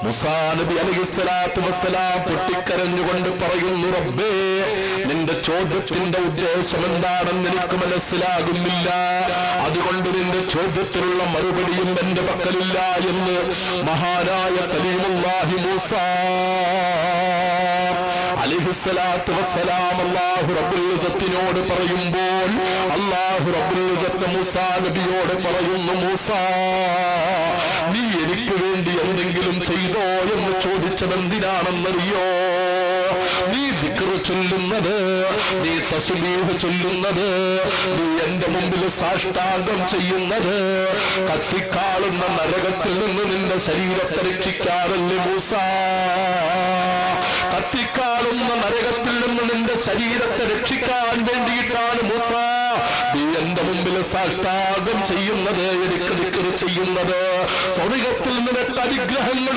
മൂസാ നബി അലൈഹിസ്സലാത്തു വസ്സലാം പൊട്ടിക്കരഞ്ഞുകൊണ്ട് പറയുന്നു, റബ്ബേ, നിന്റെ ചോദ്യത്തിന്റെ ഉദ്ദേശം എന്താണെന്ന് എനിക്ക് മനസ്സിലാകുന്നില്ല, അതുകൊണ്ട് നിന്റെ ചോദ്യത്തിനുള്ള മറുപടിയും എന്റെ പക്കലില്ല എന്ന് മഹാനായ കലീമുല്ലാഹി മൂസാ അലൈഹിസ്സലാത്തു വസ്സലാം അല്ലാഹു റബ്ബുൽ ഇസ്സത്തിനോട് പറയുമ്പോൾ അല്ലാഹു റബ്ബുൽ ഇസ്സത്ത് മൂസാ നബിയോട് പറയുന്നു, മൂസാ, നീ എനിക്ക് വേണ്ടി എന്തെങ്കിലും ചെയ്തോ എന്ന് ചോദിച്ചത് എന്തിനാണെന്നറിയോ? നീ ദിക്ർ ചൊല്ലുന്നത്, നീ തസ്ബീഹ് ചൊല്ലുന്നത്, നീ എന്റെ മുമ്പിൽ സാഷ്ടാംഗം ചെയ്യുന്നത് കത്തിക്കാളുന്ന നരകത്തിൽ നിന്ന് നിന്റെ ശരീരത്തെ രക്ഷിക്കാറല്ലേ മൂസാ? കത്തിക്കാളുന്ന നരകത്തിൽ നിന്ന് നിന്റെ ശരീരത്തെ രക്ഷിക്കാൻ വേണ്ടിയിട്ടാണ് മൂസാ നീ എന്റെ മുമ്പിൽ സാഷ്ടാംഗം ചെയ്യുന്നത്, എനിക്ക് ദിക്ർ ചെയ്യുന്നത്. സ്വർഗ്ഗത്തിൽ നിനക്ക് അനുഗ്രഹങ്ങൾ